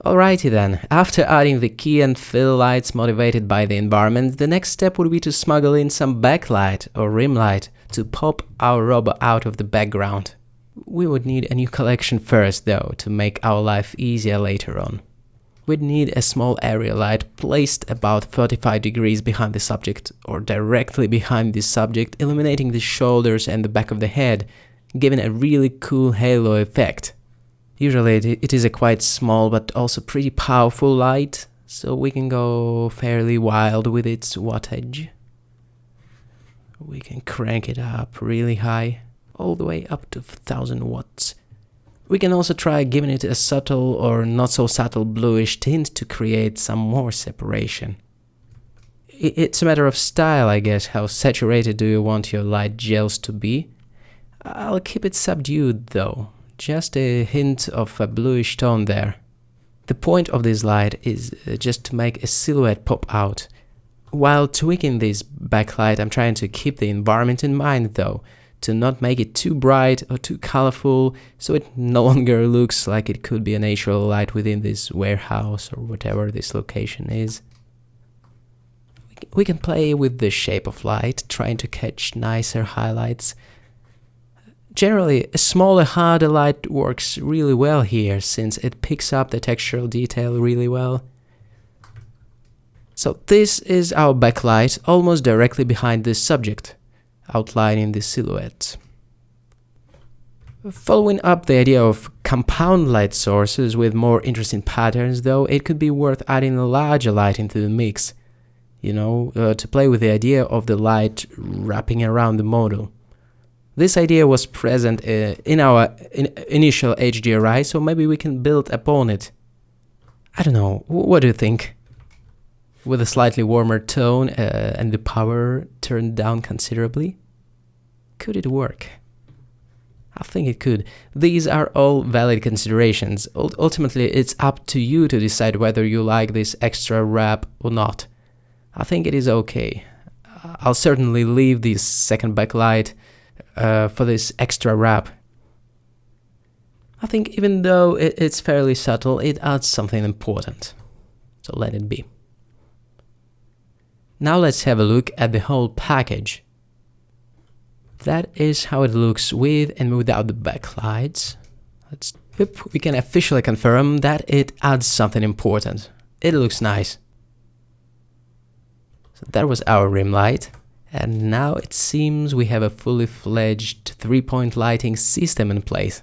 Alrighty then, after adding the key and fill lights motivated by the environment, the next step would be to smuggle in some backlight or rim light to pop our robot out of the background. We would need a new collection first though, to make our life easier later on. We'd need a small area light placed about 35 degrees behind the subject or directly behind the subject, illuminating the shoulders and the back of the head, giving a really cool halo effect. Usually it is a quite small but also pretty powerful light, so we can go fairly wild with its wattage. We can crank it up really high, all the way up to 1000 watts. We can also try giving it a subtle or not so subtle bluish tint to create some more separation. It's a matter of style, I guess. How saturated do you want your light gels to be? I'll keep it subdued though, just a hint of a bluish tone there. The point of this light is just to make a silhouette pop out. While tweaking this backlight, I'm trying to keep the environment in mind though, to not make it too bright or too colorful, so it no longer looks like it could be a natural light within this warehouse or whatever this location is. We can play with the shape of light, trying to catch nicer highlights. Generally, a smaller, harder light works really well here, since it picks up the textural detail really well. So this is our backlight, almost directly behind this subject, outlining the silhouette. Following up the idea of compound light sources with more interesting patterns though, it could be worth adding a larger light into the mix, to play with the idea of the light wrapping around the model. This idea was present in our initial HDRI, so maybe we can build upon it. I don't know, what do you think? With a slightly warmer tone and the power turned down considerably? Could it work? I think it could. These are all valid considerations. Ultimately, it's up to you to decide whether you like this extra wrap or not. I think it is okay. I'll certainly leave this second backlight for this extra wrap. I think even though it's fairly subtle, it adds something important. So let it be. Now let's have a look at the whole package. That is how it looks with and without the backlights. We can officially confirm that it adds something important. It looks nice. So that was our rim light, and now it seems we have a fully fledged 3-point lighting system in place.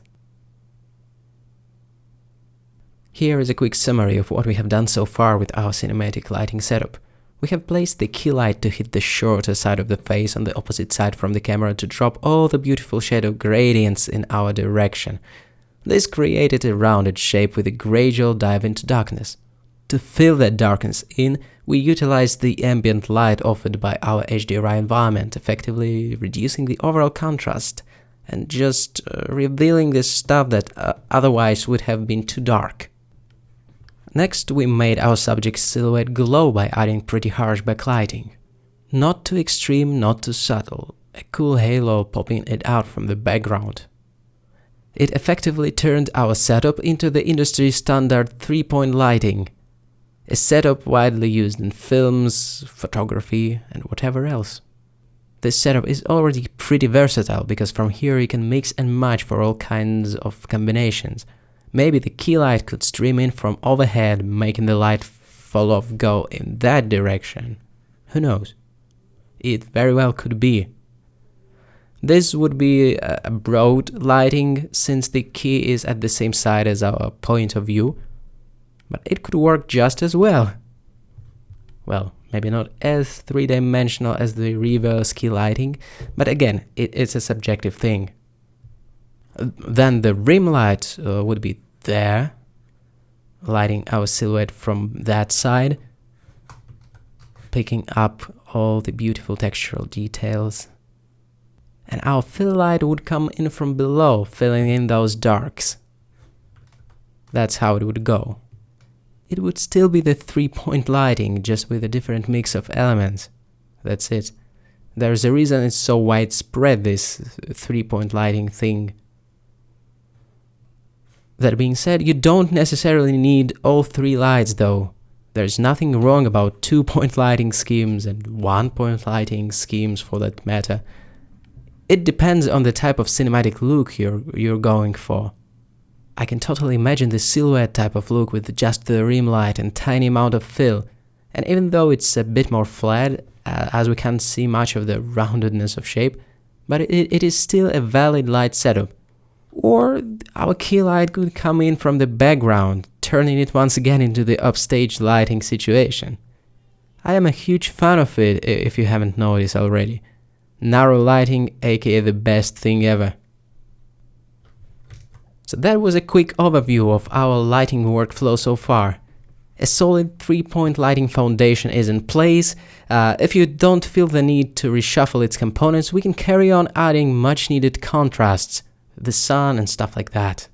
Here is a quick summary of what we have done so far with our cinematic lighting setup. We have placed the key light to hit the shorter side of the face on the opposite side from the camera to drop all the beautiful shadow gradients in our direction. This created a rounded shape with a gradual dive into darkness. To fill that darkness in, we utilized the ambient light offered by our HDRI environment, effectively reducing the overall contrast and just revealing the stuff that otherwise would have been too dark. Next, we made our subject's silhouette glow by adding pretty harsh backlighting. Not too extreme, not too subtle, a cool halo popping it out from the background. It effectively turned our setup into the industry standard 3-point lighting, a setup widely used in films, photography, and whatever else. This setup is already pretty versatile because from here you can mix and match for all kinds of combinations. Maybe the key light could stream in from overhead, making the light fall off go in that direction. Who knows? It very well could be. This would be a broad lighting since the key is at the same side as our point of view, but it could work just as well. Well, maybe not as three-dimensional as the reverse key lighting, but again, it's a subjective thing. Then the rim light would be there, lighting our silhouette from that side, picking up all the beautiful textural details. And our fill light would come in from below, filling in those darks. That's how it would go. It would still be the 3-point lighting, just with a different mix of elements. That's it. There's a reason it's so widespread, this 3-point lighting thing. That being said, you don't necessarily need all 3 lights though. There's nothing wrong about 2-point lighting schemes and 1-point lighting schemes for that matter. It depends on the type of cinematic look you're going for. I can totally imagine the silhouette type of look with just the rim light and tiny amount of fill, and even though it's a bit more flat, as we can't see much of the roundedness of shape, but it is still a valid light setup. Or our key light could come in from the background, turning it once again into the upstage lighting situation. I am a huge fan of it, if you haven't noticed already. Narrow lighting, aka the best thing ever. So that was a quick overview of our lighting workflow so far. A solid 3-point lighting foundation is in place. If you don't feel the need to reshuffle its components, we can carry on adding much needed contrasts, the sun and stuff like that.